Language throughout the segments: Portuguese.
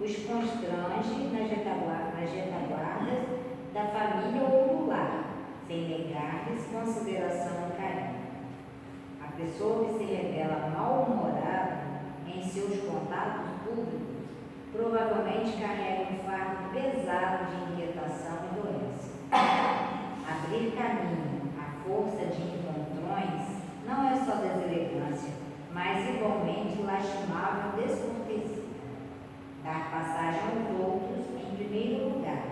os constrange nas retaguardas da família ou do lar, sem negar-lhes consideração e carinho. A pessoa que se revela mal-humorada em seus contatos públicos provavelmente carrega um fardo pesado de inquietação e doença. Abrir caminho à força de encontrões não é só deselegância, mas igualmente lastimável descortesia. Dar passagem aos outros em primeiro lugar,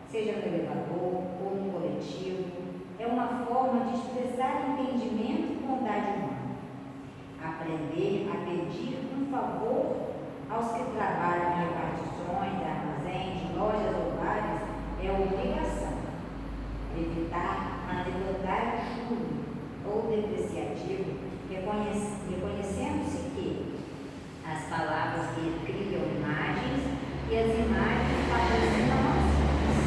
seja no elevador ou no coletivo, é uma forma de expressar entendimento e bondade humana. Aprender a pedir um favor aos que trabalham em repartições, armazéns, lojas ou bares é obrigação. Evitar anedotar júri ou depreciativo, reconhecendo-se que as palavras que criam imagens e as imagens patrocinam ações.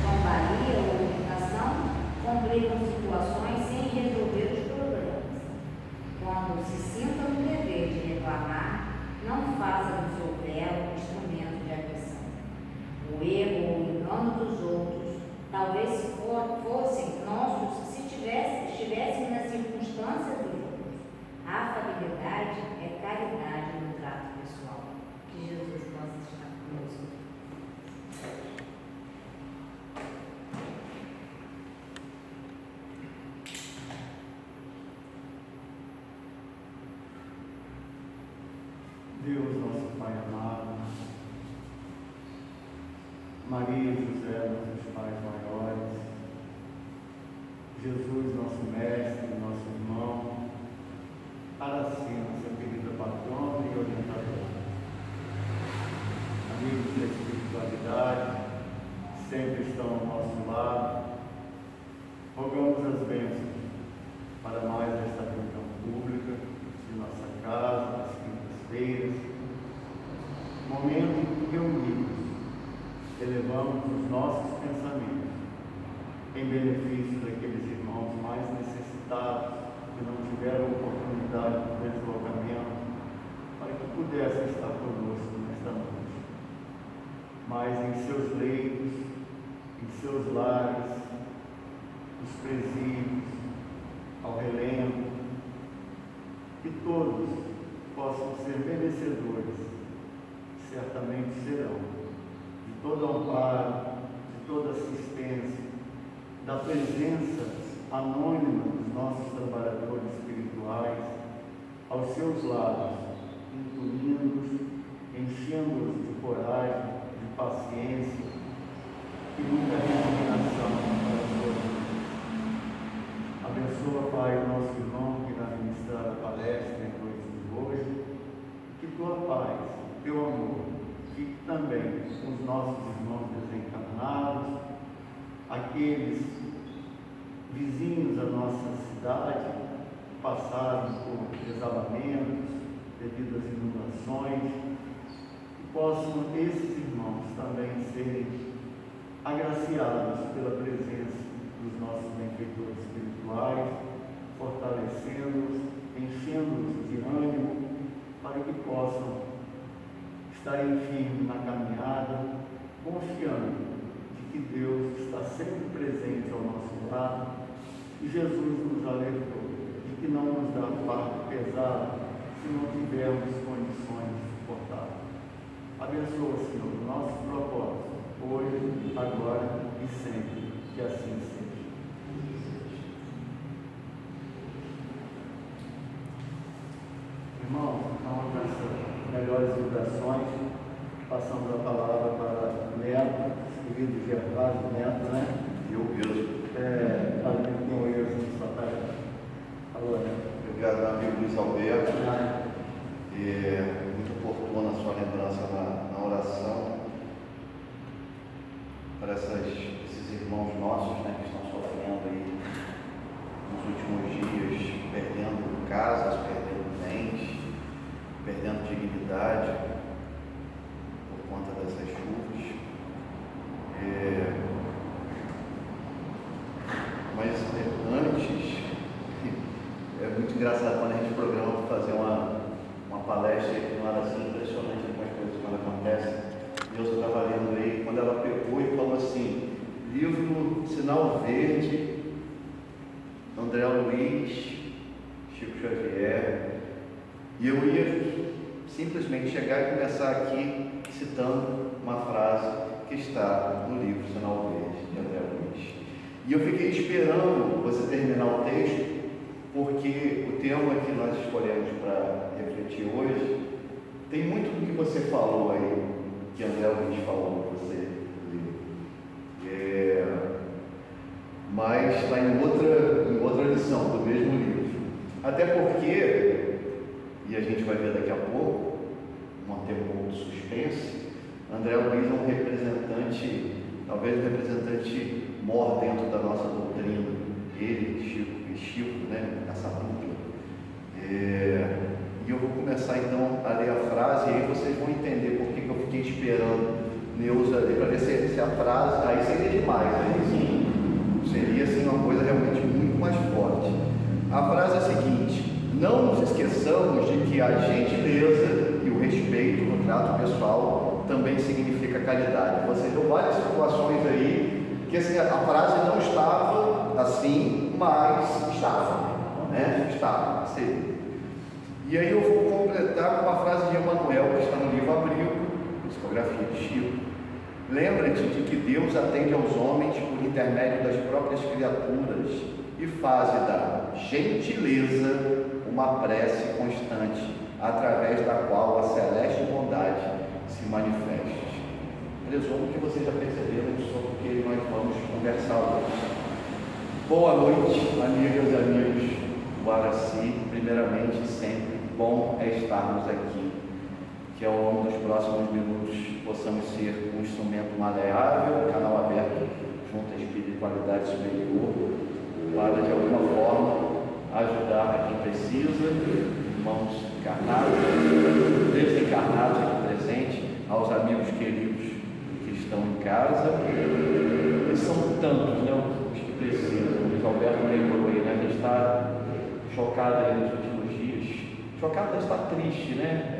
Zombaria ou imitação complicam situações sem resolver os problemas. Quando se sinta no dever de reclamar, não faça do seu verbo instrumento de agressão. O erro ou o engano dos outros talvez fossem nossos se estivéssemos nas circunstâncias dos outros. A afabilidade é caridade no trato pessoal. Que Jesus possa estar conosco. Deus, nosso Pai amado, Maria e José, nossos pais maiores, Jesus, nosso mestre, nosso irmão, Aracina, nossa querida patrona e orientadora, amigos da espiritualidade, sempre estão ao nosso lado, rogamos as bênçãos para mais esta reunião pública de nossa casa, das quintas-feiras, momento em que reunidos elevamos os nossos pensamentos em benefício daqueles irmãos mais necessitados que não tiveram oportunidade de deslocamento para que pudessem estar conosco nesta noite. Mas em seus leitos, em seus lares, nos presídios, ao relento, que todos possam ser merecedores, certamente serão, de todo amparo, de toda assistência, da presença anônima dos nossos trabalhadores espirituais aos seus lados, intuindo-os, enchendo-os de coragem, de paciência e muita resignação para a sua vida. Abençoa, Pai, o nosso irmão que irá ministrar a palestra em noite de hoje, que tua paz, teu amor, fique também com os nossos irmãos desencarnados, aqueles vizinhos da nossa cidade que passaram por desabamentos, devido às inundações, que possam esses irmãos também serem agraciados pela presença dos nossos benfeitores espirituais, fortalecendo-os, enchendo-os de ânimo, para que possam estarem firmes na caminhada, confiando de que Deus está sempre presente ao nosso lado e Jesus nos alertou de que não nos dá fardo pesado se não tivermos condições de suportar. Abençoa, Senhor, o nosso propósito, hoje, agora e sempre, que assim seja. Irmãos, então, com essas melhores vibrações, passamos a palavra para Neto, querido Gervásio Neto, né? Eu mesmo. Com eu, assim, sua tarefa. Alô, Neto. Obrigado, amigo Luiz Alberto. Muito oportuna a sua lembrança na oração para esses irmãos nossos, né, que estão sofrendo aí nos últimos dias, perdendo casas, perdendo bens, perdendo dignidade por conta dessas chuvas. Mas antes, é muito engraçado quando a gente programa para fazer uma palestra aqui no Araci, impressionante algumas coisas quando acontecem. Deus estava lendo aí, quando ela pegou e falou assim: livro Sinal Verde André Luiz, Chico Xavier, e eu ia simplesmente chegar e começar aqui citando uma frase que está no livro Sinal Verde, de André Luiz. E eu fiquei esperando você terminar o texto, porque o tema que nós escolhemos para refletir hoje tem muito do que você falou aí, que André Luiz falou para você ler. Mas está em outra lição do mesmo livro. Até porque, e a gente vai ver daqui a pouco, manter um pouco de suspense, André Luiz é um representante, talvez um representante maior dentro da nossa doutrina, ele e Chico, né, essa dupla. E eu vou começar então a ler a frase, e aí vocês vão entender por que eu fiquei esperando Neuza ler, para ver se a frase, aí seria demais, aí sim, seria assim uma coisa realmente muito mais forte. A frase é a seguinte: não nos esqueçamos de que a gentileza e o respeito no trato pessoal também significa caridade. Você deu várias situações aí que assim, a frase não estava assim, mas estava, né? Estava, seria. E aí eu vou completar com uma frase de Emmanuel, que está no livro Abrigo, psicografia de Chico. Lembra-te de que Deus atende aos homens por intermédio das próprias criaturas e faz da gentileza uma prece constante, através da qual a celeste bondade se manifesta. Presumo que vocês já perceberam sobre o que nós vamos conversar hoje. Boa noite, amigas e amigos do Araci. Primeiramente, sempre bom é estarmos aqui, que ao longo dos próximos minutos possamos ser um instrumento maleável, canal aberto junto à espiritualidade superior, para de alguma forma ajudar a quem precisa, irmãos encarnados, desencarnados aqui presentes, aos amigos queridos que estão em casa. E são tantos, né, os que precisam. O Luiz Alberto lembrou aí, né? A gente está chocado aí nos últimos dias. Chocado, mas está triste, né?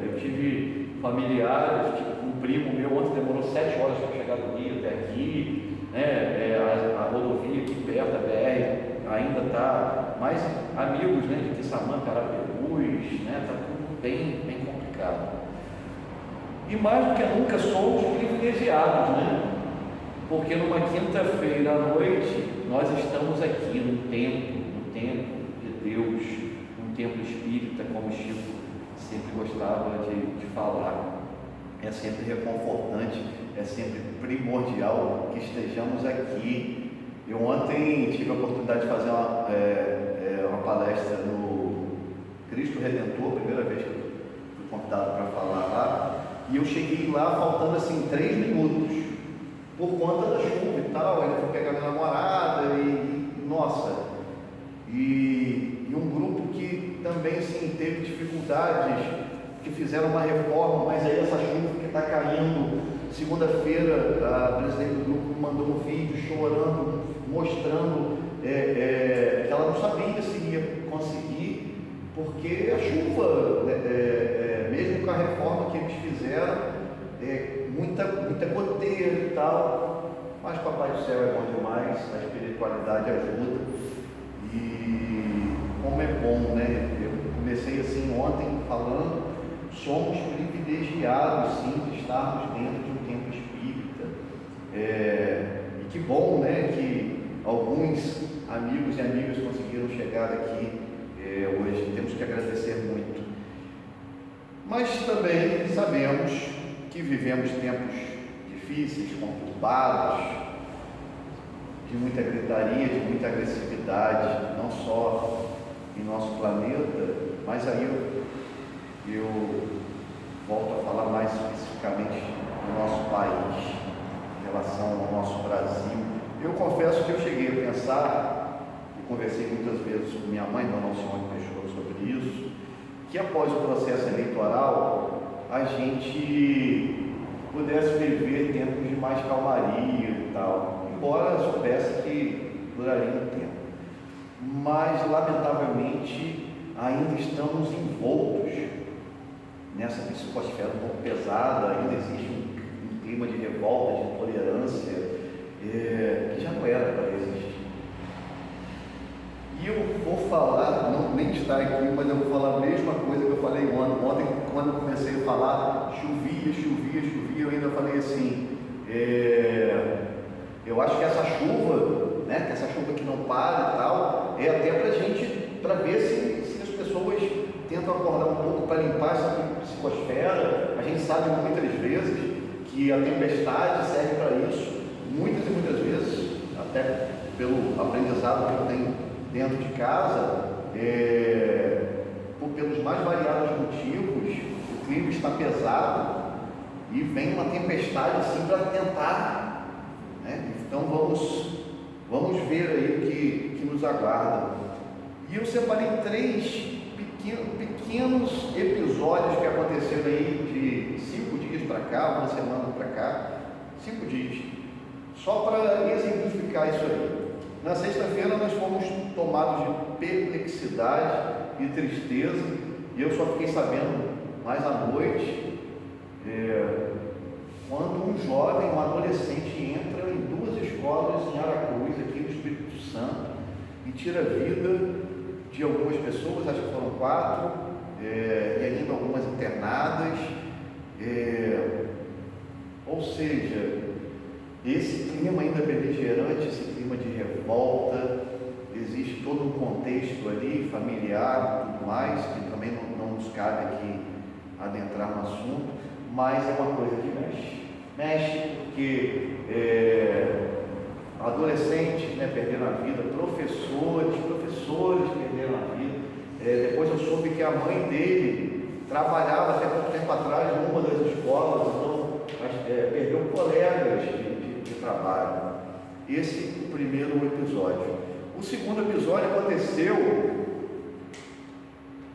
Eu tive familiares, tipo, um primo meu ontem demorou 7 horas para chegar do Rio até aqui, né? A rodovia aqui perto da BR ainda está, mais amigos, né, de Quissamã, Carapebus, né? Está tudo bem, bem complicado. E mais do que nunca somos privilegiados, né? Porque numa quinta-feira à noite nós estamos aqui no templo de Deus, um templo espírita, como Chico sempre gostava de falar. É sempre reconfortante, é sempre primordial que estejamos aqui. Eu ontem tive a oportunidade de fazer uma palestra no Cristo Redentor, primeira vez que eu fui convidado para falar lá, e eu cheguei lá faltando assim 3 minutos, por conta da chuva e tal. Ainda fui pegar minha namorada nossa, e um grupo que também sim teve dificuldades, que fizeram uma reforma, mas aí essa chuva que está caindo, segunda-feira a presidente do grupo mandou um vídeo chorando, mostrando que ela não sabia se ia conseguir, porque a chuva, mesmo com a reforma que eles fizeram, muita goteira e tal, mas Papai do Céu é bom demais, a espiritualidade ajuda. E como é bom, né? Eu comecei assim ontem falando, somos privilegiados sim de estarmos dentro de um templo espírita. E que bom, né, que alguns amigos e amigas conseguiram chegar aqui hoje. Temos que agradecer muito. Mas também sabemos que vivemos tempos difíceis, conturbados, de muita gritaria, de muita agressividade, não só em nosso planeta, mas aí eu volto a falar mais especificamente do nosso país, em relação ao nosso Brasil. Eu confesso que eu cheguei a pensar, e conversei muitas vezes com minha mãe, Dona Alcione Peixoto, sobre isso, que após o processo eleitoral a gente pudesse viver tempos de mais calmaria e tal, embora eu soubesse que duraria um tempo. Mas, lamentavelmente, ainda estamos envoltos nessa psicosfera um pouco pesada, ainda existe um clima de revolta, de intolerância, que já não era para existir. E eu vou falar, não, nem está aqui, mas eu vou falar a mesma coisa que eu falei ontem, quando eu comecei a falar, chovia, eu ainda falei assim, eu acho que essa chuva, né, que essa chuva que não para e tal, é até para ver se as pessoas tentam acordar um pouco para limpar essa psicosfera. A gente sabe muitas vezes que a tempestade serve para isso, muitas e muitas vezes, até pelo aprendizado que eu tenho dentro de casa, pelos mais variados motivos, o clima está pesado e vem uma tempestade assim para tentar, né? Então vamos ver aí o que nos aguarda. E eu separei 3 pequenos episódios que aconteceram aí de 5 dias para cá, uma semana para cá, 5 dias, só para exemplificar isso aí. Na sexta-feira nós fomos tomados de perplexidade e tristeza, e eu só fiquei sabendo mais à noite, quando um jovem, um adolescente entra em 2 escolas em Aracruz, aqui no Espírito Santo, e tira a vida de algumas pessoas, acho que foram 4, e ainda algumas internadas, ou seja, esse clima ainda beligerante, esse clima de revolta, existe todo um contexto ali, familiar e tudo mais, que também não nos cabe aqui adentrar no assunto, mas é uma coisa que mexe porque adolescentes, né, perderam a vida, professores perderam a vida. Depois eu soube que a mãe dele trabalhava até pouco tempo atrás numa das escolas, então perdeu colegas de trabalho. Esse é o primeiro episódio. O segundo episódio aconteceu,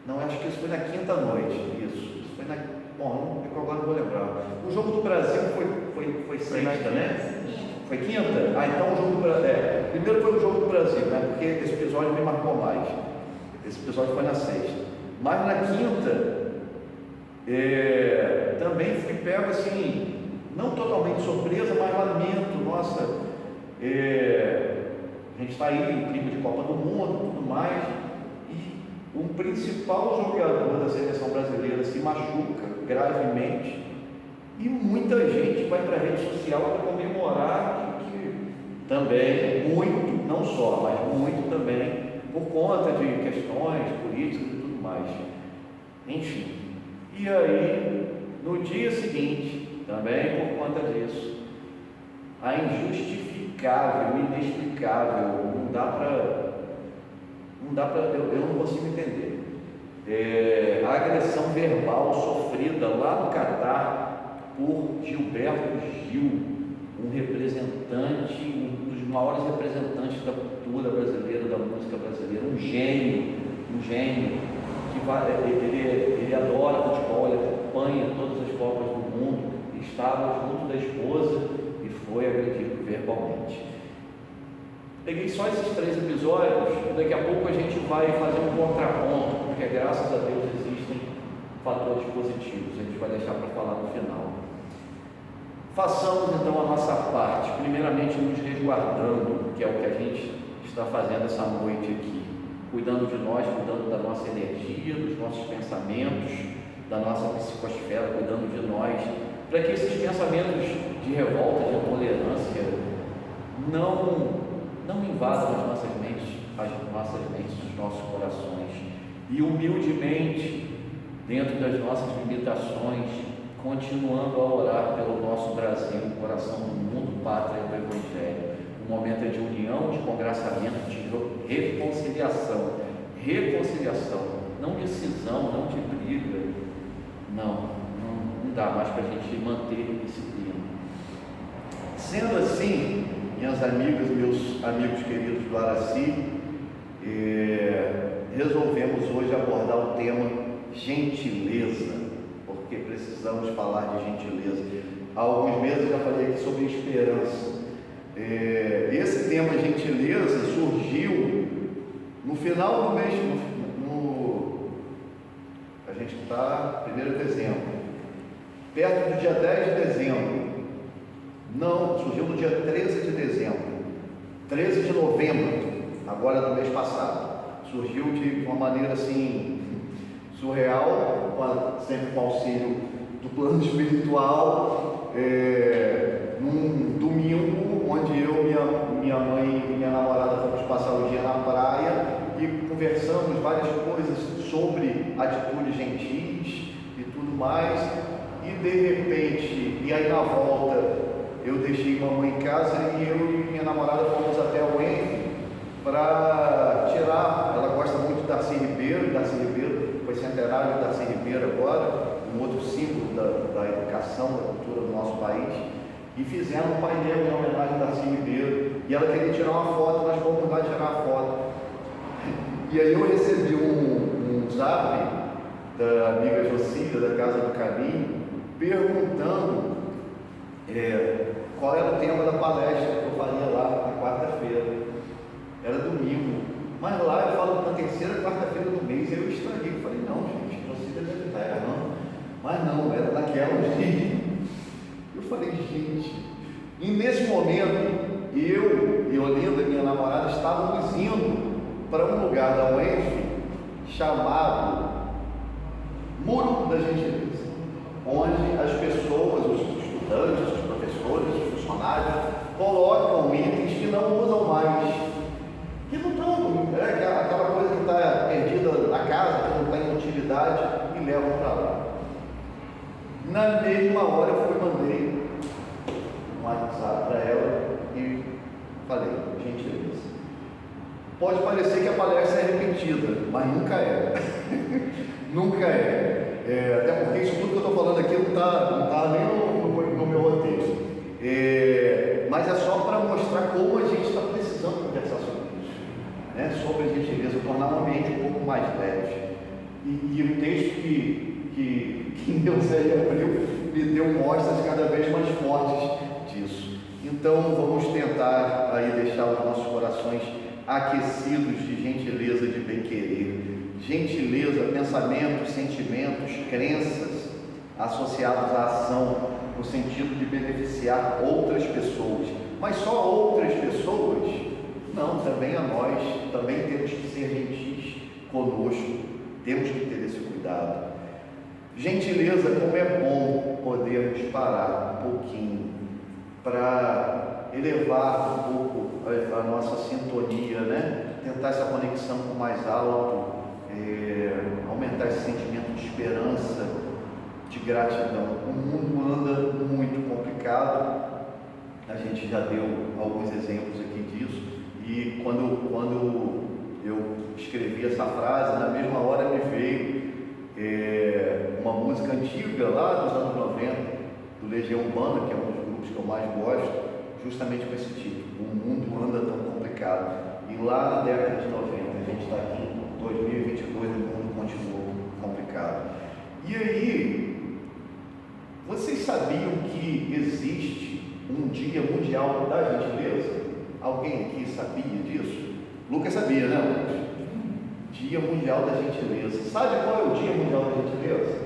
não, acho que isso foi na quinta noite, isso foi na, bom, agora não vou lembrar. O jogo do Brasil foi sexta, né? Foi quinta? Então o jogo do Brasil, primeiro foi o jogo do Brasil, né? Porque esse episódio me marcou mais. Esse episódio foi na sexta. Mas na quinta, também fui pego assim, não totalmente surpresa, mas lamento, nossa, a gente está aí em clima de Copa do Mundo, tudo mais, e o principal jogador da seleção brasileira se machuca gravemente, e muita gente vai para a rede social para comemorar, que também, muito, não só, mas muito também, por conta de questões políticas e tudo mais. Enfim, e aí, no dia seguinte, também por conta disso, a injustificável, inexplicável, não dá para, eu não consigo entender, a agressão verbal sofrida lá no Catar por Gilberto Gil, um representante, um dos maiores representantes da cultura brasileira, da música brasileira, um gênio, que ele adora futebol, ele acompanha todas as Copas do mundo, estava junto da esposa e foi agredido verbalmente. Peguei só esses 3 episódios, e daqui a pouco a gente vai fazer um contraponto, porque graças a Deus existem fatores positivos, a gente vai deixar para falar no final. Façamos então a nossa parte, primeiramente nos resguardando, que é o que a gente está fazendo essa noite aqui, cuidando de nós, cuidando da nossa energia, dos nossos pensamentos, da nossa psicosfera, cuidando de nós, para que esses pensamentos de revolta, de intolerância não invadam as nossas mentes, os nossos corações, e humildemente, dentro das nossas limitações, continuando a orar pelo nosso Brasil, coração do mundo, pátria do Evangelho, um momento de união, de congraçamento, de reconciliação, não de cisão, não de briga, não dá mais para a gente manter esse clima. Sendo assim, minhas amigas, meus amigos queridos do Araci, resolvemos hoje abordar o tema gentileza, porque precisamos falar de gentileza. Há alguns meses já falei aqui sobre esperança. Esse tema gentileza surgiu no final do mês, a gente está 1º de dezembro, perto do dia 10 de dezembro, não, surgiu no dia 13 de dezembro, 13 de novembro, agora do mês passado. surgiu de uma maneira assim surreal, sempre com o auxílio do plano espiritual, num domingo onde eu, minha mãe e minha namorada fomos passar o dia na praia e conversamos várias coisas sobre atitudes gentis e tudo mais, e de repente, e aí na volta eu deixei mamãe em casa e eu e minha namorada fomos até o ENF para tirar, ela gosta muito de Darcy Ribeiro, foi centenário de Darcy Ribeiro agora, um outro símbolo da educação, da cultura do nosso país, e fizemos um painel em homenagem a Darcy Ribeiro, e ela queria tirar uma foto, nós fomos lá tirar a foto, e aí eu recebi um zap da amiga Jocília, da Casa do Caminho, perguntando qual era o tema da palestra que eu faria lá na quarta-feira. Era domingo, mas lá eu falo na terceira quarta-feira do mês, e eu estraguei, falei, não gente, Jocília deve estar errando, mas não, era naquela dia. Eu falei, gente, e nesse momento, eu e Olinda, minha namorada, estávamos indo para um lugar da UENF chamado Muro da Gentileza, onde as pessoas, os estudantes, os professores, os funcionários, colocam itens que não usam mais, que não estão, aquela coisa que está perdida na casa, que não está em utilidade, e levam para lá. Na mesma hora eu mandei um WhatsApp para ela e falei, gentileza. Pode parecer que a palestra é repetida, mas nunca é. Nunca é. Até porque isso tudo que eu estou falando aqui não está nem no meu roteiro. Mas é só para mostrar como a gente está precisando conversar sobre isso, né? Sobre a gentileza, tornar o ambiente um pouco mais leve. E o texto que Neuséia abriu me deu mostras cada vez mais fortes disso. Então vamos tentar aí deixar os nossos corações aquecidos de gentileza, de bem-querer. Gentileza, pensamentos, sentimentos, crenças associados à ação, no sentido de beneficiar outras pessoas. Mas só outras pessoas? Não, também a nós, também temos que ser gentis conosco, temos que ter esse cuidado. Gentileza, como é bom podermos parar um pouquinho para elevar um pouco a nossa sintonia, né? Tentar essa conexão com o mais alto, aumentar esse sentimento de esperança, de gratidão. O mundo anda muito complicado, a gente já deu alguns exemplos aqui disso, e quando eu escrevi essa frase, na mesma hora me veio uma música antiga lá dos anos 90, do Legião Urbana, que é um dos grupos que eu mais gosto, justamente com esse título, O Mundo Anda Tão Complicado. E lá na década de 90, a gente está aqui em 2022 e o mundo continuou complicado. E aí, vocês sabiam que existe um Dia Mundial da Gentileza? Alguém aqui sabia disso? Lucas sabia, né, Lucas? Dia Mundial da Gentileza. Sabe qual é o Dia Mundial da Gentileza?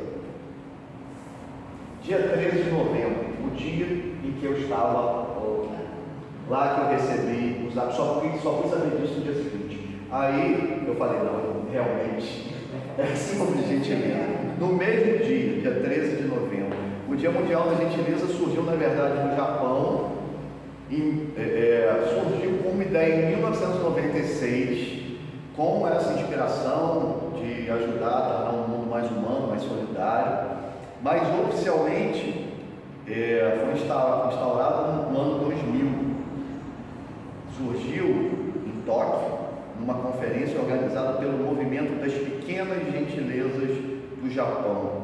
Dia 13 de novembro, o dia em que eu estava lá, que eu recebi os atos, só fui saber disso no dia seguinte. Aí eu falei, não, realmente é sobre gentileza. No mesmo dia, dia 13 de novembro, o Dia Mundial da Gentileza surgiu, na verdade, no Japão, surgiu como ideia em 1996, com essa inspiração de ajudar a tornar um mundo mais humano, mais solidário, mas oficialmente foi instaurado no ano 2000. Surgiu em Tóquio, numa conferência organizada pelo Movimento das Pequenas Gentilezas do Japão.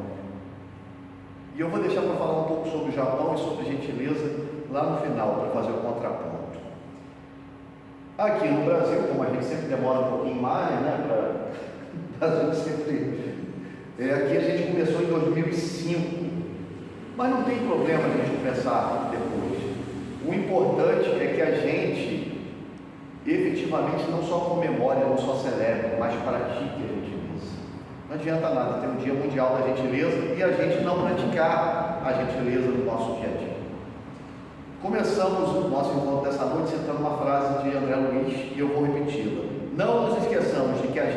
E eu vou deixar para falar um pouco sobre o Japão e sobre gentileza lá no final, para fazer o contraponto. Aqui no Brasil, como a gente sempre demora um pouquinho mais, né, aqui a gente começou em 2005, mas não tem problema a gente começar depois. O importante é que a gente efetivamente não só comemore, não só celebre, mas pratique a gentileza. Não adianta nada ter um Dia Mundial da Gentileza e a gente não praticar a gentileza no nosso dia a dia. Começamos o nosso encontro dessa noite citando uma frase de André Luiz e eu vou repeti-la. Não nos esqueçamos de que a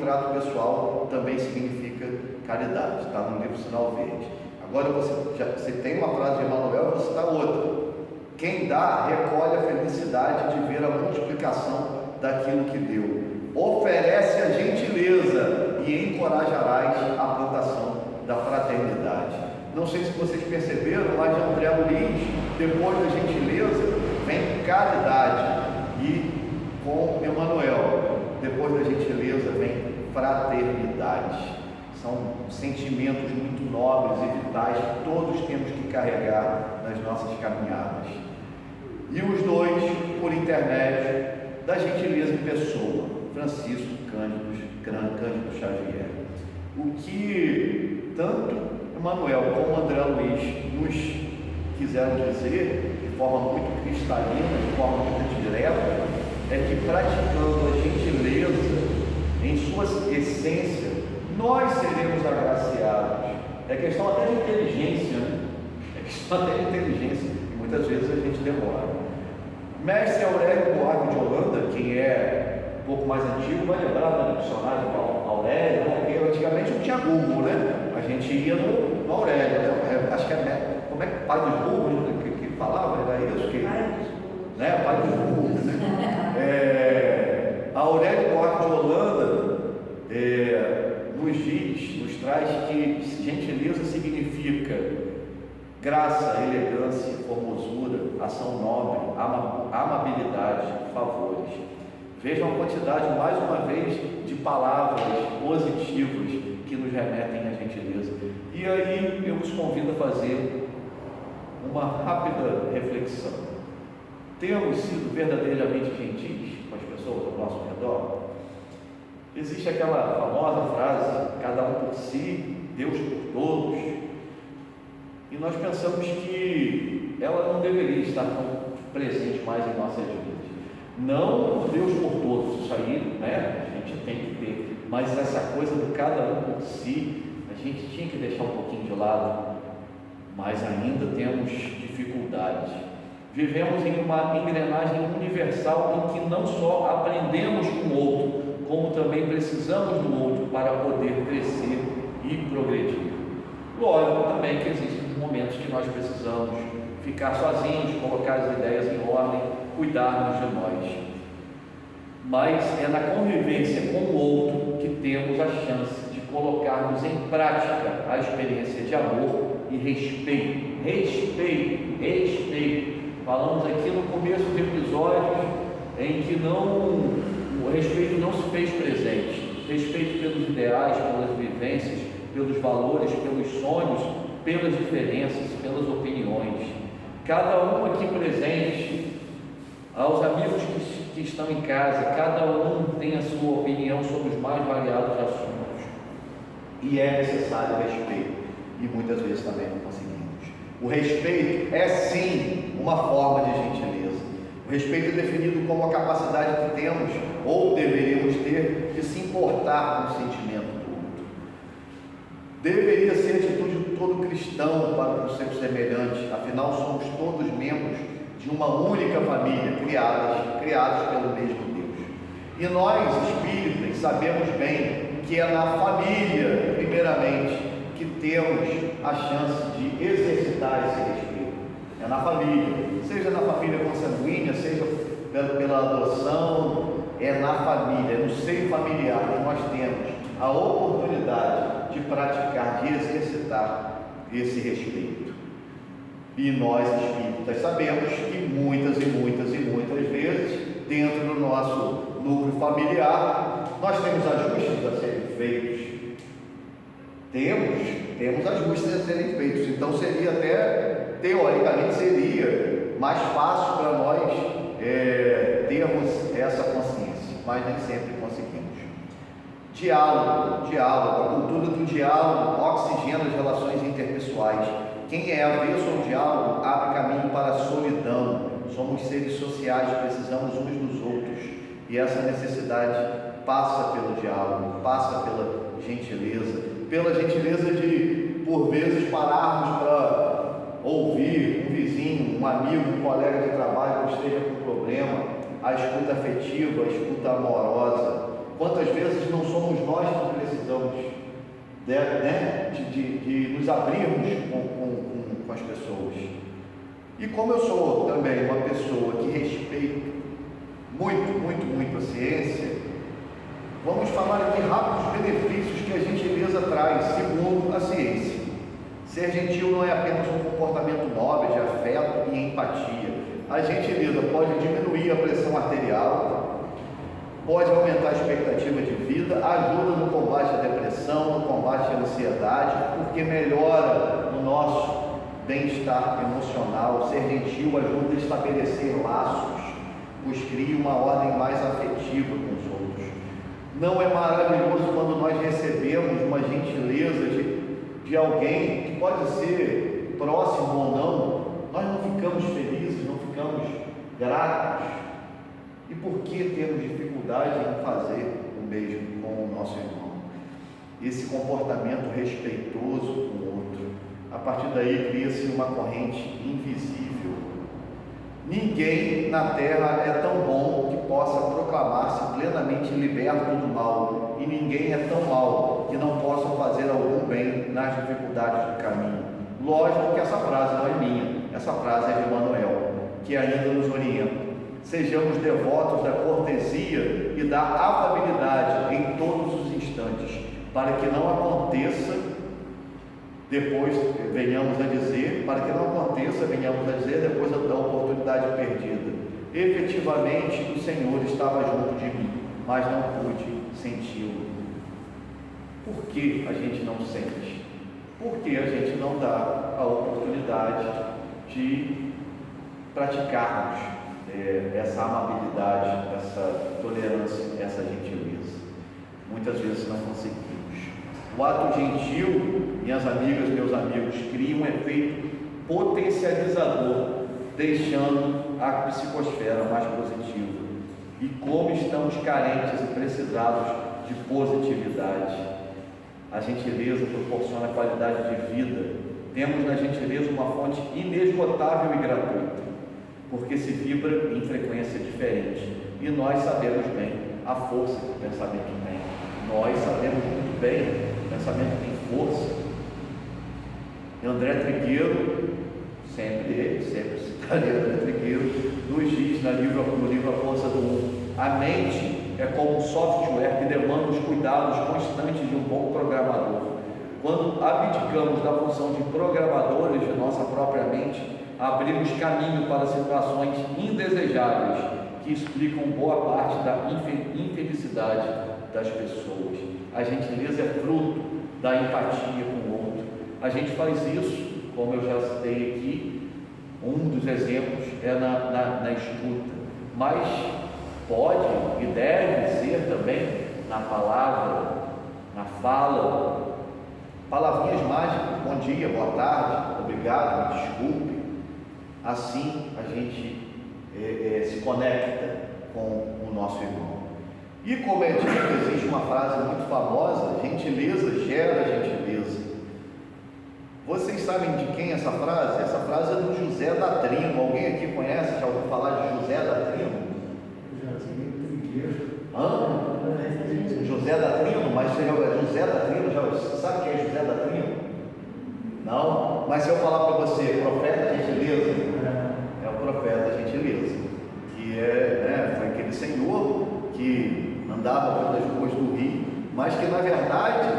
trato pessoal também significa caridade, está no livro Sinal Verde. Agora você tem uma frase de Emmanuel, eu vou citar outra. Quem dá, recolhe a felicidade de ver a multiplicação daquilo que deu. Oferece a gentileza e encorajarás a plantação da fraternidade. Não sei se vocês perceberam, mas de André Luiz, depois da gentileza, vem caridade. E com Emmanuel, depois da gentileza, vem fraternidade. São sentimentos muito nobres e vitais que todos temos que carregar nas nossas caminhadas. E os dois, por intermédio da gentileza em pessoa, Francisco Cândido Xavier. O que tanto Emmanuel como André Luiz nos quiseram dizer, de forma muito cristalina, de forma muito direta, é que praticando a gentileza em sua essência, nós seremos agraciados. É questão até de inteligência, né? É questão até de inteligência, e muitas vezes a gente demora. Mestre Aurélio Buarque de Holanda, quem é um pouco mais antigo, vai lembrar do dicionário do Aurélio, porque antigamente não tinha Google, né? A gente ia no Aurélio, né? Acho que é, como é que pai dos burros que falava, era isso? Que, Pai dos burros. Né? Pai dos burros, né? Aurélio Buarque de Holanda nos traz que gentileza significa graça, elegância, formosura, ação nobre, amabilidade, favores. Vejam a quantidade, mais uma vez, de palavras positivas que nos remetem à gentileza. E aí eu os convido a fazer uma rápida reflexão. Temos sido verdadeiramente gentis com as pessoas ao nosso redor? Existe aquela famosa frase, cada um por si, Deus por todos. E nós pensamos que ela não deveria estar tão presente mais em nossas vidas. Não por Deus por todos, isso aí, né, a gente tem que ter, mas essa coisa do cada um por si, a gente tinha que deixar um pouquinho de lado, mas ainda temos dificuldades. Vivemos em uma engrenagem universal em que não só aprendemos com o outro, como também precisamos do outro para poder crescer e progredir. Lógico também que existem momentos que nós precisamos ficar sozinhos, colocar as ideias em ordem, cuidarmos de nós. Mas é na convivência com o outro que temos a chance de colocarmos em prática a experiência de amor e respeito. Respeito. Falamos aqui no começo do episódio em que o respeito não se fez presente. Respeito pelos ideais, pelas vivências, pelos valores, pelos sonhos, pelas diferenças, pelas opiniões. Cada um aqui presente, aos amigos que estão em casa, cada um tem a sua opinião sobre os mais variados assuntos. E é necessário respeito. E muitas vezes também não conseguimos. O respeito é sim uma forma de gentileza. O respeito é definido como a capacidade que temos, ou deveríamos ter, de se importar com o sentimento do outro. Deveria ser a atitude de todo cristão para o seu semelhante, afinal somos todos membros de uma única família, criados pelo mesmo Deus. E nós, espíritas, sabemos bem que é na família, primeiramente, que temos a chance de exercitar esse respeito. É na família, seja na família consanguínea, seja pela adoção, é na família, é no seio familiar que nós temos a oportunidade de praticar, de exercitar esse respeito. E nós, espíritas, sabemos que muitas vezes, dentro do nosso núcleo familiar, nós temos ajustes a serem feitos. Temos ajustes a serem feitos. Então seria até, teoricamente, seria mais fácil para nós termos essa consciência, mas nem sempre conseguimos. Diálogo, a cultura do diálogo oxigena as relações interpessoais. Quem é avesso ao diálogo abre caminho para a solidão. Somos seres sociais, precisamos uns dos outros, e essa necessidade passa pelo diálogo, passa pela gentileza de, por vezes, pararmos para ouvir um vizinho, um amigo, um colega de trabalho que esteja com problema, a escuta afetiva, a escuta amorosa. quantas vezes não somos nós que precisamos de nos abrirmos com as pessoas. E como eu sou também uma pessoa que respeita muito a ciência, vamos falar aqui rápido os benefícios que a gentileza traz, segundo a ciência. Ser gentil não é apenas um comportamento nobre de afeto e empatia. A gentileza pode diminuir a pressão arterial, pode aumentar a expectativa de vida, ajuda no combate à depressão, no combate à ansiedade, porque melhora o nosso bem-estar emocional. Ser gentil ajuda a estabelecer laços, pois cria uma ordem mais afetiva com os outros. Não é maravilhoso quando nós recebemos uma gentileza de alguém que pode ser próximo ou não, nós não ficamos felizes, não ficamos gratos? E por que temos dificuldade em fazer o mesmo com o nosso irmão? Esse comportamento respeitoso com o outro, a partir daí cria-se uma corrente invisível. Ninguém na terra é tão bom que possa proclamar-se plenamente liberto do mal, e ninguém é tão mau que não possa fazer algum bem nas dificuldades do caminho. Lógico que essa frase não é minha, essa frase é de Emmanuel, que ainda nos orienta. Sejamos devotos da cortesia e da afabilidade em todos os instantes, para que não aconteça, depois venhamos a dizer depois da oportunidade perdida: efetivamente o Senhor estava junto de mim, mas não pude senti-lo. Por que a gente não sente? Porque a gente não dá a oportunidade de praticarmos essa amabilidade, essa tolerância, essa gentileza. Muitas vezes não conseguimos. O ato gentil, minhas amigas, meus amigos, cria um efeito potencializador, deixando a psicosfera mais positiva. E como estamos carentes e precisados de positividade. A gentileza proporciona qualidade de vida. Temos na gentileza uma fonte inesgotável e gratuita, porque se vibra em frequência diferente. E nós sabemos bem a força que o pensamento tem. Nós sabemos muito bem, o pensamento tem força. André Trigueiro, sempre citarei André Trigueiro, nos diz no livro A Força do Mundo: a mente é como um software que demanda os cuidados constantes de um bom programador. Quando abdicamos da função de programadores de nossa própria mente, abrimos caminho para situações indesejáveis que explicam boa parte da infelicidade das pessoas. A gentileza é fruto da empatia com o outro. A gente faz isso, como eu já citei aqui, um dos exemplos é na escuta, mas pode e deve ser também na palavra, na fala, palavrinhas mágicas: bom dia, boa tarde, obrigado, me desculpe. Assim a gente se conecta com o nosso irmão. E como é dito, existe uma frase muito famosa: gentileza gera gentileza. Vocês sabem de quem é essa frase? Essa frase é do José da Trino. Alguém aqui conhece? Já ouviu falar de José da Trino? José da Trino, mas José da Trino, já sabe quem é José da Trino? Não? Mas se eu falar para você, profeta gentileza, é o profeta gentileza, que foi aquele senhor que andava pelas ruas do Rio, mas que na verdade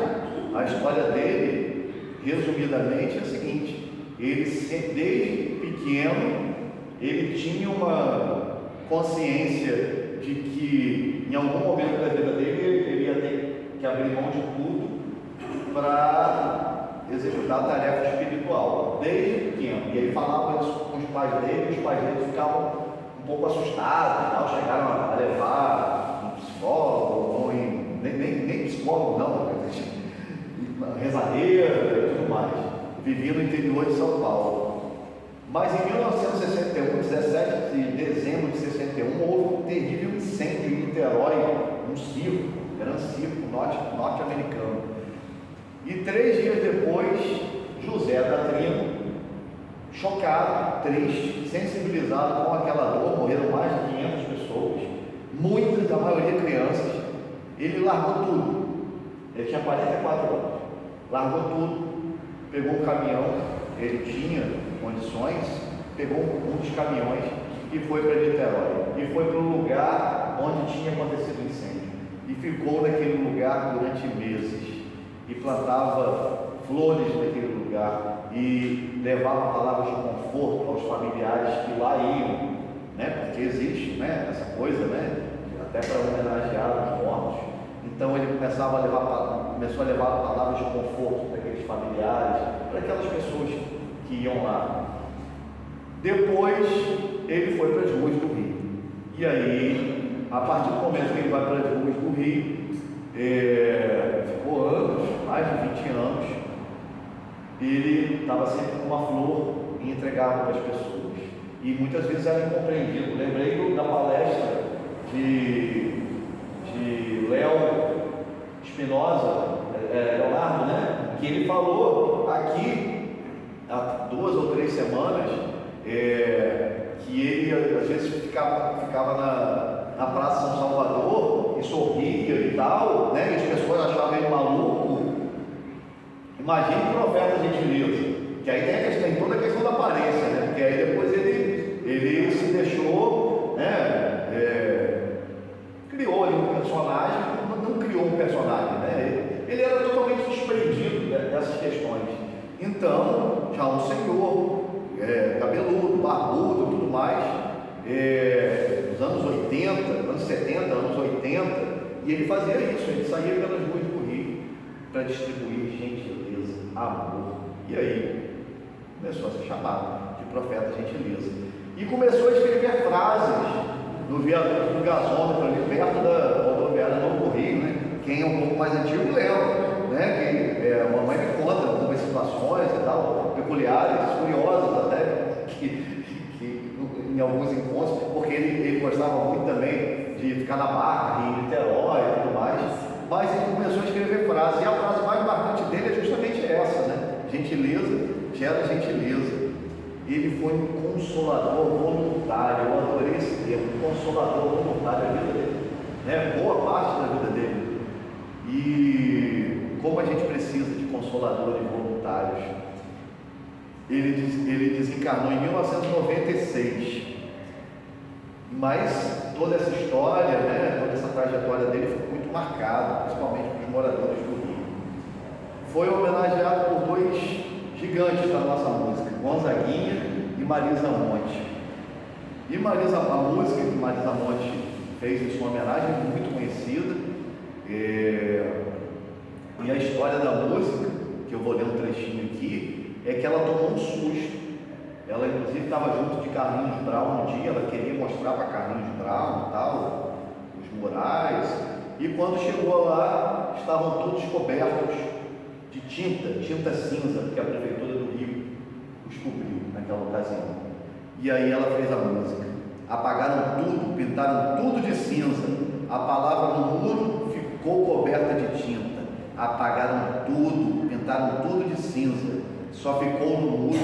a história dele, resumidamente, é a seguinte: ele desde pequeno ele tinha uma consciência de que em algum momento da vida dele ele ia ter que abrir mão de tudo para executar a tarefa espiritual, desde pequeno. E ele falava isso com os pais dele, e os pais dele ficavam um pouco assustados, chegaram a levar um psicólogo, ou nem psicólogo não, rezadeira e tudo mais. Vivia no interior de São Paulo. Mas em 1961, 17 de dezembro de 61, houve um terrível incêndio em Niterói, um circo, era um circo norte-americano. E 3 dias depois, José da Trino, chocado, triste, sensibilizado com aquela dor, morreram mais de 500 pessoas, muitas, a maioria crianças. ele largou tudo. Ele tinha 44 anos, largou tudo, pegou um caminhão, ele tinha condições, pegou um dos caminhões e foi para Niterói, e foi para o lugar onde tinha acontecido o incêndio, e ficou naquele lugar durante meses, e plantava flores naquele lugar, e levava palavras de conforto aos familiares que lá iam, né? Porque existe, né, essa coisa, né, até para homenagear os mortos. Então ele começou a levar palavras de conforto para aqueles familiares, para aquelas pessoas que iam lá. Depois ele foi para as ruas do Rio. E aí, a partir do momento que ele vai para as ruas do Rio, ficou anos, mais de 20 anos, ele estava sempre com uma flor e entregava para as pessoas. E muitas vezes era incompreendido. Lembrei da palestra de Léo Espinosa, Leonardo, né? Que ele falou aqui há 2 ou 3 semanas, que ele às vezes ficava na Praça São Salvador e sorria e tal, né? E as pessoas achavam ele maluco. Imagine o profeta gentileza, que aí tem toda a questão da aparência, né? Porque aí depois ele se deixou, né? Criou ali um personagem, não criou um personagem, né? Ele era totalmente desprendido dessas questões. Então, já um senhor, cabeludo, barbudo e tudo mais, nos anos 80, anos 70, anos 80, e ele fazia isso, ele saía pelas ruas do Rio para distribuir gentileza, amor. E aí começou a ser chamado de profeta gentileza. E começou a escrever frases no viaduto do gasômetro, ali perto da rodoviária Novo Rio, né? Quem é um pouco mais antigo lembra, né? Que a mamãe me conta algumas situações e tal, peculiares, curiosas até, que em alguns encontros, porque ele gostava muito também de ficar na Barra, em Niterói e tudo mais, mas ele começou a escrever frases, e a frase mais marcante dele é justamente essa, né? Gentileza gera gentileza. Ele foi um consolador voluntário, eu adorei esse termo, consolador voluntário da vida dele, né? Boa parte da vida dele. E como a gente precisa de consoladores voluntários. Ele desencarnou em 1996, mas toda essa história, né, toda essa trajetória dele foi muito marcada, principalmente para os moradores do Rio. Foi homenageado por 2 gigantes da nossa música, Gonzaguinha e Marisa Monte. E a música que Marisa Monte fez em sua homenagem é muito conhecida, e a história da música, que eu vou ler um trechinho aqui, é que ela tomou um susto. Ela inclusive estava junto de Carlinhos Brown um dia, ela queria mostrar para Carlinhos Brown e tal, os murais, e quando chegou lá, estavam todos cobertos de tinta cinza, que a Prefeitura do Rio os cobriu naquela ocasião. E aí ela fez a música. Apagaram tudo, pintaram tudo de cinza, a palavra no muro ficou coberta de tinta. Apagaram tudo, pintaram tudo de cinza, só ficou no muro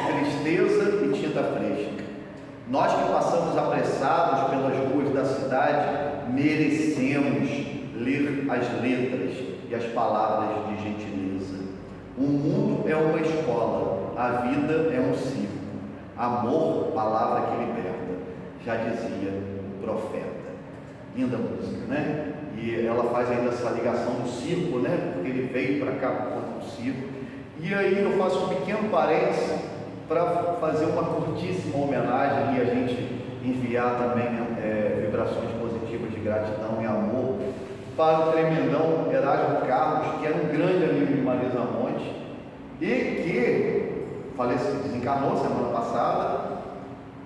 tristeza e tinta fresca. Nós que passamos apressados pelas ruas da cidade, merecemos ler as letras e as palavras de gentileza. O mundo é uma escola, a vida é um circo. Amor, palavra que liberta, já dizia o profeta. Linda música, né? E ela faz ainda essa ligação do circo, né? Porque ele veio para cá por conta do circo. E aí eu faço um pequeno parênteses para fazer uma curtíssima homenagem e a gente enviar também vibrações positivas de gratidão e amor para o tremendão Erasmo Carlos, que era um grande amigo de Marisa Monte e que desencarnou semana passada,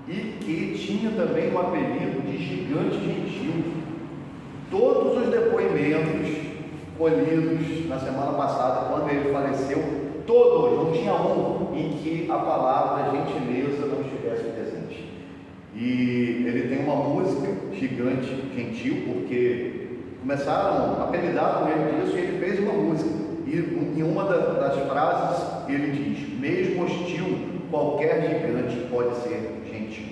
e que tinha também um apelido de gigante gentil. Todos os depoimentos colhidos na semana passada, quando ele faleceu, todos, não tinha um em que a palavra gentileza não estivesse presente. E ele tem uma música, Gigante Gentil, porque começaram a apelidar com ele disso, e ele fez uma música. E em uma das frases ele diz: mesmo hostil, qualquer gigante pode ser gentil.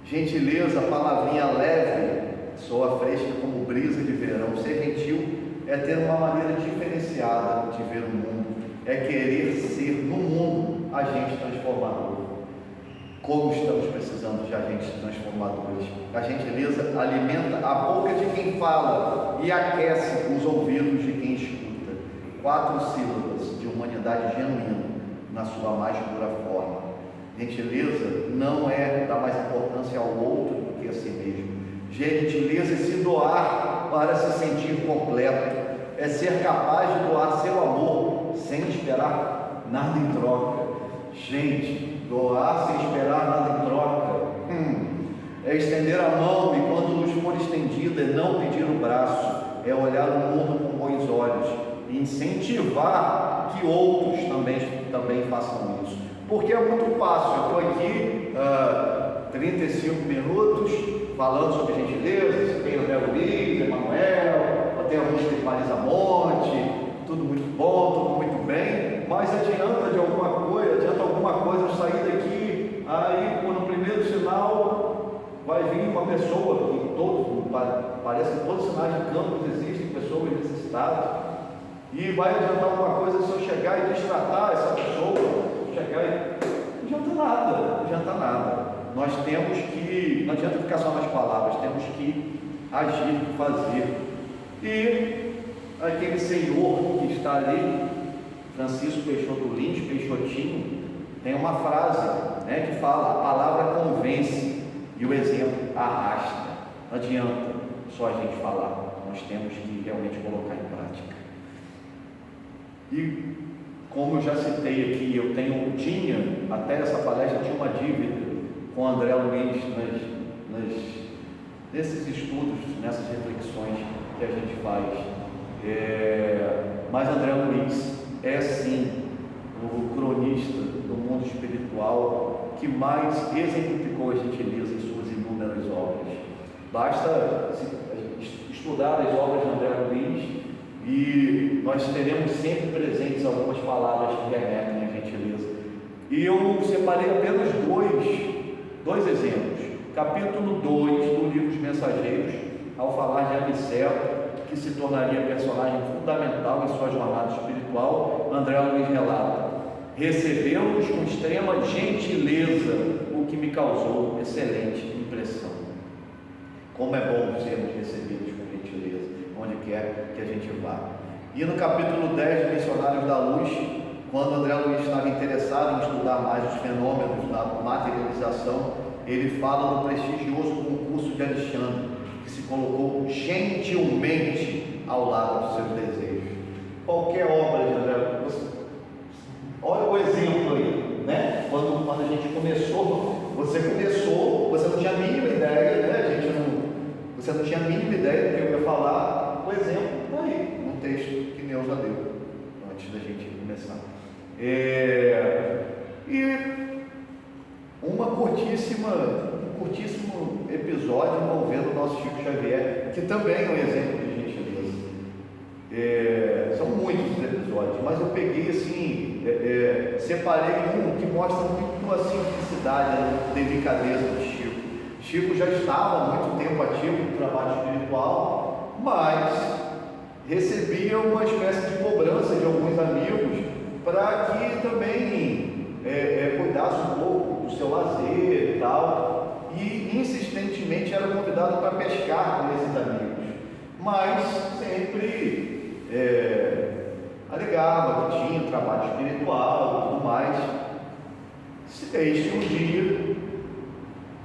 Gentileza, palavrinha leve, soa fresca como brisa de verão, perdão, ser gentil é ter uma maneira diferenciada de ver o mundo, é querer ser no mundo agente transformador. Como estamos precisando de agentes transformadores. A gentileza alimenta a boca de quem fala e aquece os ouvidos de quem escuta. 4 sílabas de humanidade genuína na sua mais pura forma. Gentileza não é dar mais importância ao outro do que a si mesmo. Gentileza é se doar para se sentir completo, é ser capaz de doar seu amor sem esperar nada em troca. Gente, doar sem esperar nada em troca é estender a mão e quando nos for estendida é não pedir o braço, é olhar o mundo com bons olhos e incentivar que outros também façam isso. Porque é muito fácil. Eu estou aqui 35 minutos falando sobre gentileza. Tem o André Luiz, Emanuel, tem alguns de Marisa Monte, tudo muito bom, tudo muito bem, mas adianta alguma coisa eu sair daqui, aí no primeiro sinal vai vir uma pessoa, parece que todos os sinais de campos existem pessoas necessitadas, e vai adiantar alguma coisa se eu chegar e destratar essa pessoa, não adianta nada. Nós temos que, não adianta ficar só nas palavras, temos que agir, fazer. E aquele senhor que está ali, Francisco Peixoto Lins, Peixotinho, tem uma frase, que fala: a palavra convence e o exemplo arrasta. Não adianta só a gente falar, nós temos que realmente colocar em prática. E como eu já citei aqui, até essa palestra tinha uma dívida com o André Luiz nesses estudos, nessas reflexões que a gente faz. Mas André Luiz é sim o cronista do mundo espiritual que mais exemplificou a gentileza em suas inúmeras obras. Basta estudar as obras de André Luiz e nós teremos sempre presentes algumas palavras que remetem à gentileza. E eu separei apenas dois exemplos. Capítulo 2 do livro Os Mensageiros, ao falar de Aniceto, que se tornaria personagem fundamental em sua jornada espiritual, André Luiz relata: recebeu-nos com extrema gentileza, o que me causou excelente impressão. Como é bom sermos recebidos com gentileza, onde quer que a gente vá. E no capítulo 10 de Missionários da Luz, quando André Luiz estava interessado em estudar mais os fenômenos da materialização, ele fala do prestigioso concurso de Alexandre, que se colocou gentilmente ao lado dos seus desejos. Qualquer obra de André Luiz, olha o exemplo aí, né? Quando a gente começou, você não tinha a mínima ideia, né? Você não tinha a mínima ideia do que eu ia falar. O exemplo está aí, no texto que Neuza deu, antes da gente começar. E um curtíssimo episódio envolvendo o nosso Chico Xavier, que também é um exemplo de gentileza. São muitos os episódios, mas eu peguei assim, separei um que mostra muito a simplicidade, a delicadeza do Chico. Chico já estava há muito tempo ativo no trabalho espiritual, mas recebia uma espécie de cobrança de alguns amigos para que também cuidasse um pouco do seu lazer e tal, e insistentemente era convidado para pescar com esses amigos, mas sempre alegava que tinha trabalho espiritual e tudo mais. Eis que um dia,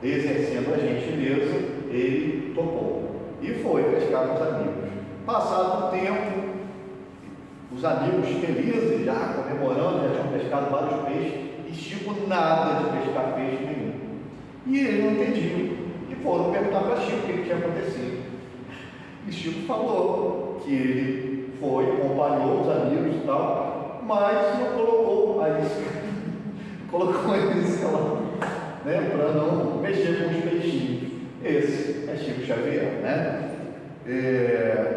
exercendo a gentileza, ele topou e foi pescar com os amigos. Passado um tempo, os amigos felizes, já comemorando, já tinham pescado vários peixes, e Chico nada de pescar peixe nenhum. E eles não entendiam, e foram perguntar para Chico o que tinha acontecido. E Chico falou que ele foi, acompanhou os amigos e tal, mas não colocou eles lá, né, para não mexer com os peixinhos. Esse é Chico Xavier, né?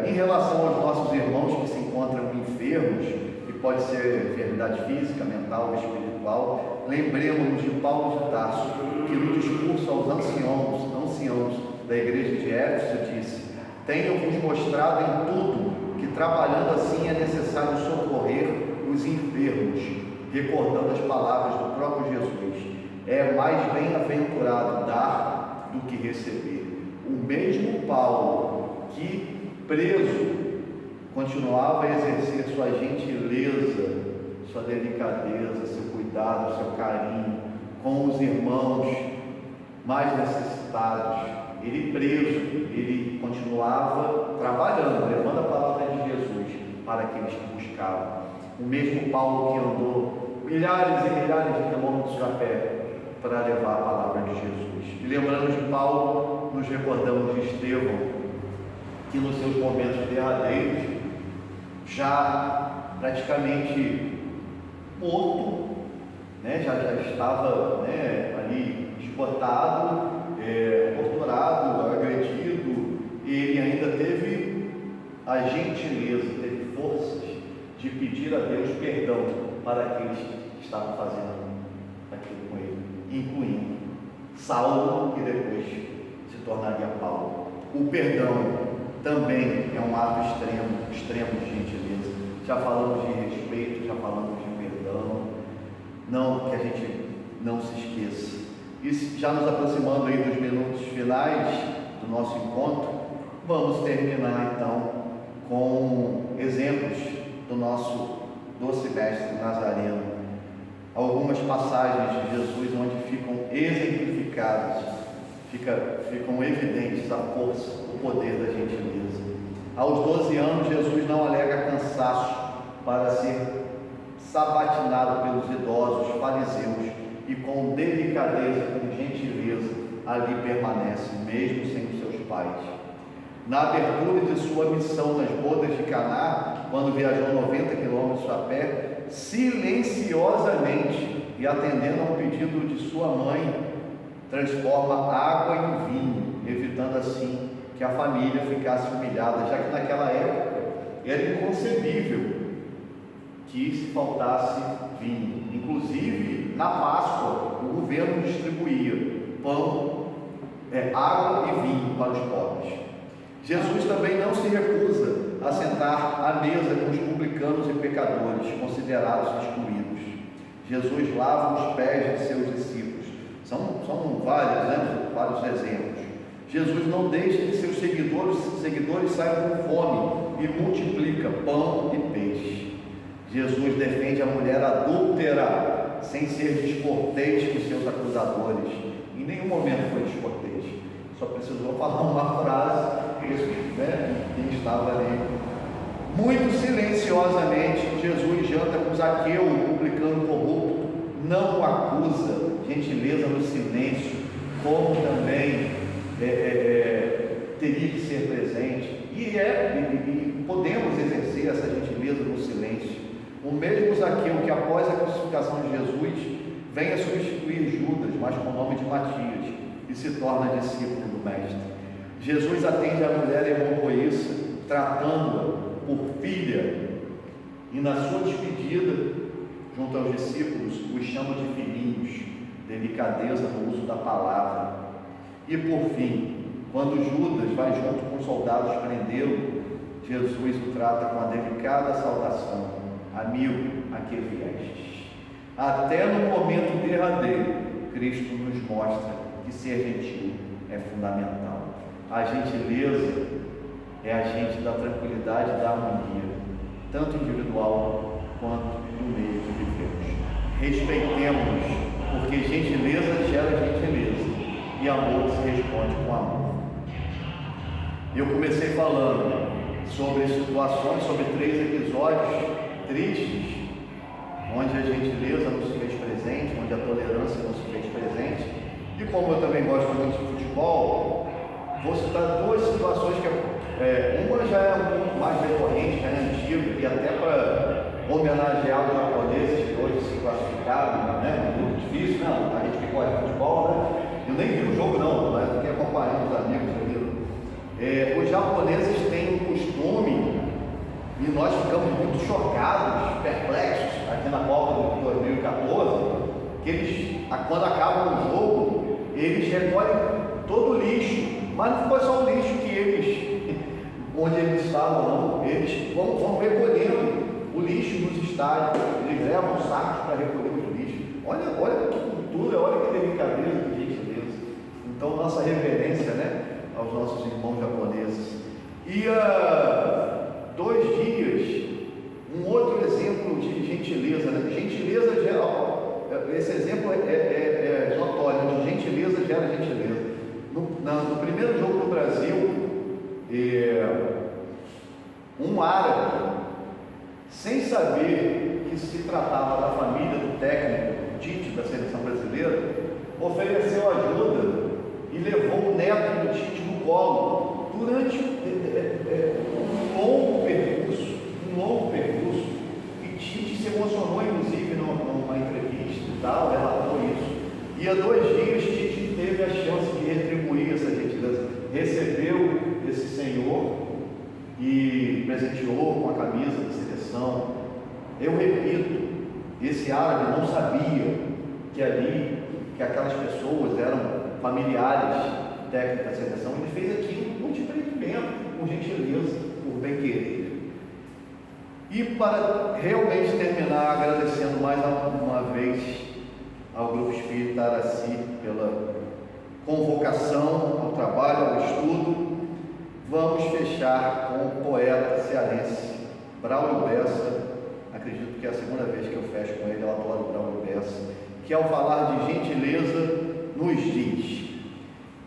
Em relação aos nossos irmãos que se encontram enfermos, que pode ser enfermidade física, mental ou espiritual, lembremos-nos de Paulo de Tarso, que no discurso aos anciãos da igreja de Éfeso disse: tenho-vos mostrado em tudo que, trabalhando assim, é necessário socorrer os enfermos, recordando as palavras do próprio Jesus: é mais bem-aventurado dar do que receber. O mesmo Paulo, que preso, continuava a exercer sua gentileza, sua delicadeza, seu cuidado, seu carinho com os irmãos mais necessitados. Ele preso, ele continuava trabalhando, levando a palavra de Jesus para aqueles que buscavam. O mesmo Paulo que andou milhares e milhares de quilômetros a pé para levar a palavra de Jesus. E lembrando de Paulo, nos recordamos de Estevão, que nos seus momentos derradeiros, já praticamente morto, né? já estava, né, ali esgotado, torturado, agredido, e ele ainda teve a gentileza, teve forças de pedir a Deus perdão para aqueles que estavam fazendo aquilo com ele, incluindo Saulo, que depois se tornaria Paulo. O perdão também é um ato extremo de gentileza. Já falamos de respeito, já falamos de perdão. Não, que a gente não se esqueça. E já nos aproximando aí dos minutos finais do nosso encontro, vamos terminar então com exemplos do nosso doce mestre Nazareno. Algumas passagens de Jesus onde ficam exemplificadas, ficam evidentes a força, o poder da gentileza. Aos 12 anos, Jesus não alega cansaço para ser sabatinado pelos idosos fariseus, e com delicadeza, com gentileza, ali permanece, mesmo sem os seus pais. Na abertura de sua missão nas bodas de Caná, quando viajou 90 quilômetros a pé, silenciosamente e atendendo ao pedido de sua mãe, transforma água em vinho, evitando assim que a família ficasse humilhada, já que naquela época era inconcebível que se faltasse vinho. Inclusive, na Páscoa, o governo distribuía pão, água e vinho para os pobres. Jesus também não se recusa a sentar à mesa com os publicanos e pecadores, considerados excluídos. Jesus lava os pés de seus discípulos. São vários exemplos. Jesus não deixa que seus seguidores saiam com fome e multiplica pão e peixe. Jesus defende a mulher adúltera sem ser descortês com seus acusadores. Em nenhum momento foi descortês, só precisou falar uma frase, quem estava ali. Muito silenciosamente, Jesus janta com Zaqueu, o publicano corrupto, não o acusa, gentileza no silêncio, como também teria que ser presente, e podemos exercer essa gentileza no silêncio. O mesmo Zaqueu que, após a crucificação de Jesus, vem a substituir Judas, mas com o nome de Matias, e se torna discípulo do Mestre. Jesus atende a mulher hemorroíça, tratando-a por filha, e na sua despedida, junto aos discípulos, os chama de filhinhos, delicadeza no uso da palavra. E por fim, quando Judas vai junto com os soldados prendê-lo, Jesus o trata com a delicada saudação: amigo, a que viestes? Até no momento derradeiro, Cristo nos mostra que ser gentil é fundamental. A gentileza é agente da tranquilidade e da harmonia, tanto individual quanto no meio que vivemos. Respeitemos-nos, porque gentileza gera gentileza e amor se responde com amor. Eu comecei falando sobre situações, sobre 3 episódios tristes, onde a gentileza não se fez presente, onde a tolerância não se fez presente. E como eu também gosto muito de futebol, vou citar 2 situações que uma já é um pouco mais recorrente, já é antiga, e até para homenagear os japoneses que hoje se classificaram, né? Muito difícil, né? A gente que gosta de futebol, né? Eu nem vi o jogo não, mas fiquei acompanhando os amigos ali. Os japoneses têm um costume, e nós ficamos muito chocados, perplexos, aqui na Copa de 2014, que eles, quando acabam o jogo, eles recolhem todo o lixo, mas não foi só o lixo que eles onde eles estavam, não, eles vão recolhendo o lixo nos estádios, eles levam sacos para recolher o lixo. Olha que cultura, olha que delicadeza, que gentileza. Então, nossa reverência, né, aos nossos irmãos japoneses. E há 2 dias, um outro exemplo de gentileza, né? Gentileza geral, esse exemplo é notório, de gentileza gera gentileza. No primeiro jogo do Brasil, um árabe, sem saber que se tratava da família do técnico Tite, da seleção brasileira, ofereceu ajuda e levou o neto do Tite no colo durante um longo percurso, e Tite se emocionou, inclusive, numa entrevista e tal, relatou isso. E há 2 dias Tite teve a chance de retribuir essa gentileza, recebeu esse senhor e presenteou com a camisa da seleção. Eu repito, esse árabe não sabia que aquelas pessoas eram familiares técnicos da seleção. Ele fez aquilo por desprendimento, por gentileza, por bem querer. E para realmente terminar, agradecendo mais uma vez ao Grupo Espírita Araci pela convocação ao trabalho, ao estudo, vamos fechar com o poeta cearense Braulio Bessa. Acredito que é a segunda vez que eu fecho com ele, eu adoro Braulio Bessa, que ao falar de gentileza nos diz: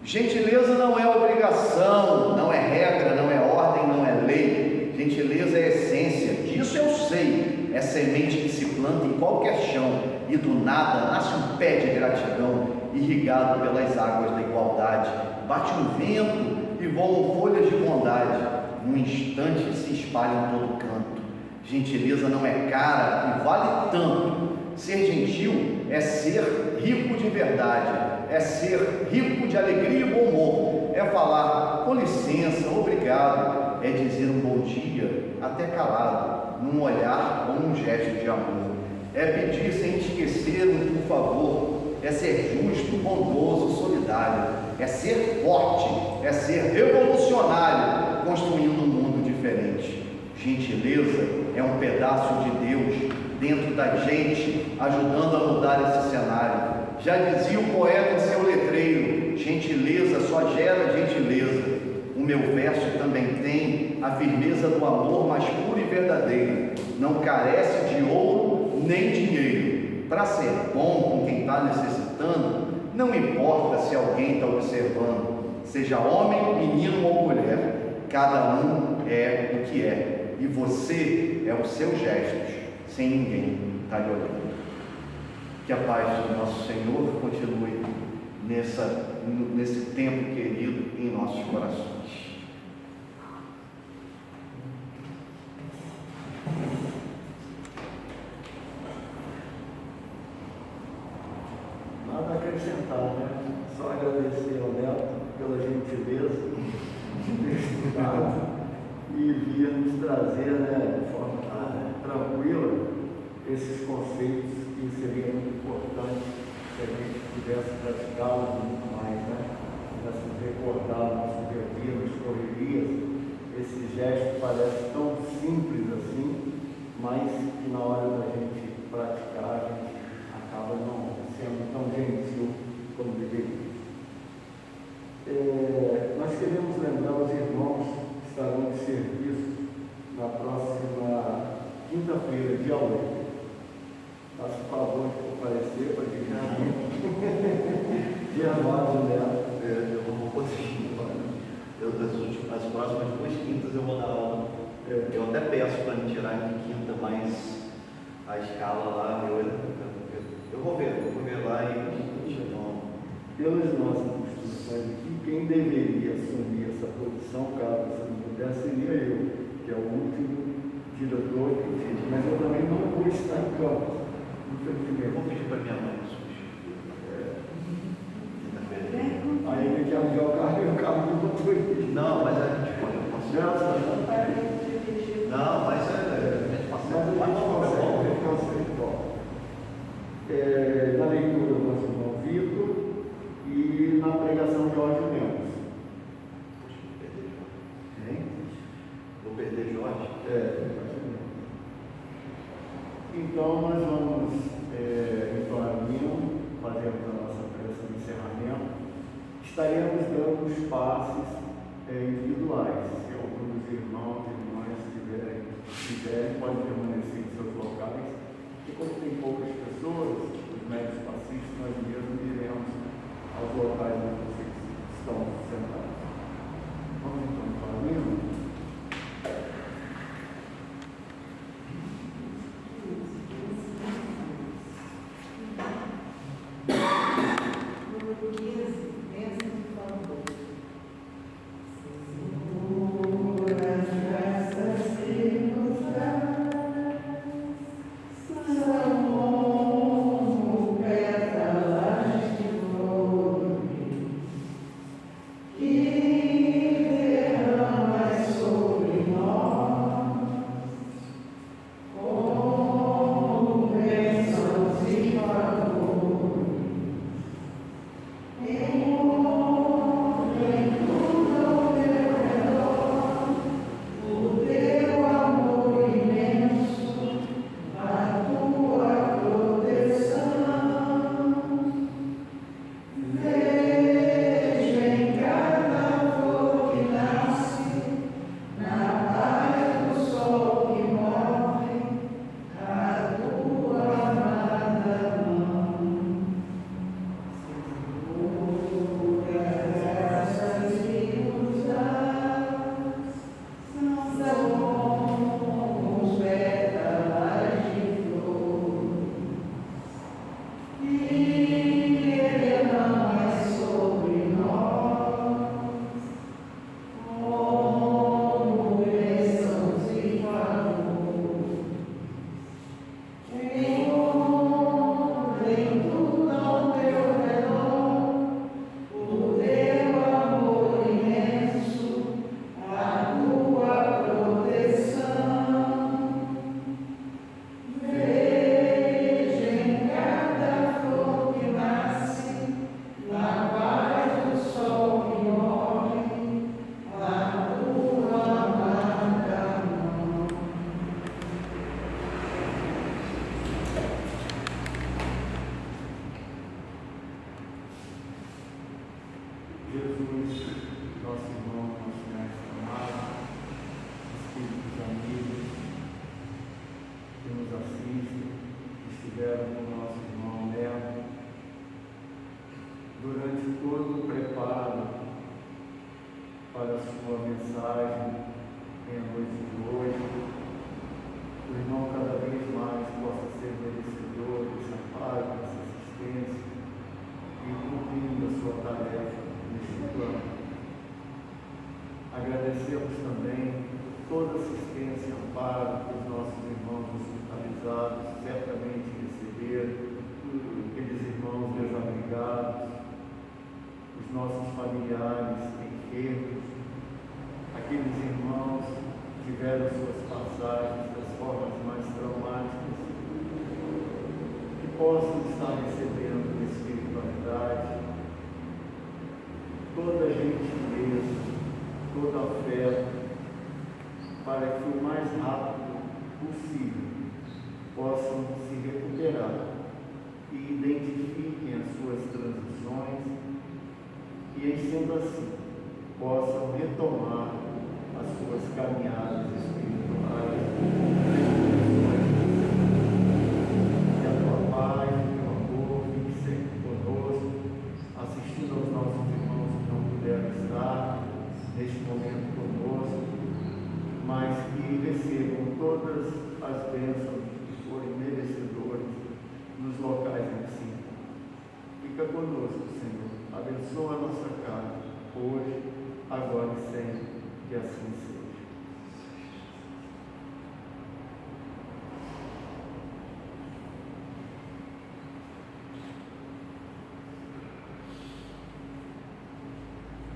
gentileza não é obrigação, não é regra, não é ordem, não é lei. Gentileza é essência, disso eu sei. É semente que se planta em qualquer chão e do nada nasce um pé de gratidão, irrigado pelas águas da igualdade. Bate um vento e voam folhas de bondade, num instante se espalham em todo canto. Gentileza não é cara e vale tanto. Ser gentil é ser rico de verdade, é ser rico de alegria e bom humor, é falar com licença, obrigado, é dizer um bom dia, até calado, num olhar ou num gesto de amor, é pedir sem esquecer um por favor, é ser justo, bondoso, solidário, é ser forte, é ser revolucionário, construindo um mundo diferente. Gentileza é um pedaço de Deus dentro da gente, ajudando a mudar esse cenário. Já dizia o poeta em seu letreiro: gentileza só gera gentileza. O meu verso também tem a firmeza do amor mais puro e verdadeiro. Não carece de ouro nem dinheiro. Para ser bom com quem está necessitando, não importa se alguém está observando. Seja homem, menino ou mulher, cada um é o que é. E você é os seus gestos, sem ninguém estar lhe olhando. Que a paz do nosso Senhor continue nesse tempo querido em nossos corações. Nada a acrescentar, né? Só agradecer ao Neto pela gentileza de ter estudado e vir nos trazer, né, de forma tranquila esses conceitos que seria muito importante se a gente pudesse praticá-los muito mais, né? Pudéssemos recordar o nosso dia a dia, nas correrias. Esse gesto parece tão simples assim, mas que na hora da gente praticar, a gente acaba não sendo tão gentil como deveria. Nós queremos lembrar os irmãos que estarão de serviço na próxima quinta-feira, dia 8. Faça o favor de comparecer para dizer dia 9, né? Eu não vou conseguir. As próximas 2 quintas eu vou dar aula. Eu até peço para me tirar em quinta, mas a escala lá, eu vou ver lá e então. Pelas nossas instruções aqui, quem deveria assumir essa posição, caso você não pudesse, seria eu, que é o último diretor, mas eu também não vou estar em campo, infelizmente. Vou pedir para minha mãe Aí ele quer alugar o carro e o carro não botou aqui. Não, mas a gente pode conseguir. Não, mas a gente consegue. Na leitura do nosso irmão Vitor e na pregação de Jorge Lemos. Vou perder Jorge. Então, nós vamos entoar o hino, fazemos a nossa prece de encerramento. Estaremos dando os passes individuais. Se alguns irmãos e irmãs quiserem, podem permanecer em seus locais. E como tem poucas pessoas, os médios passistas, nós mesmos iremos aos locais onde vocês estão sentados. Vamos então para o hino. Jesus, nosso irmão, nosso mestre amado, espíritos amigos que nos assistem, que estiveram com o nosso irmão Neto durante todo o preparo para a sua mensagem em a noite de hoje. O irmão cada vez mais possa ser merecedor desse amparo, dessa assistência e cumprindo a sua tarefa neste plano. Agradecemos também toda a assistência e amparo que os nossos irmãos hospitalizados certamente receberam, aqueles irmãos desabrigados, os nossos familiares enfermos, aqueles irmãos que tiveram suas passagens das formas mais traumáticas, que possam estar recebendo de espiritualidade toda a gentileza, toda a fé, para que o mais rápido possível possam se recuperar e identifiquem as suas transições e, em sendo assim, possam retomar as suas caminhadas espirituais. Que a tua paz, o teu amor fique sempre conosco, assistindo aos nossos irmãos que não puderam estar neste momento conosco, mas que recebam todas as bênçãos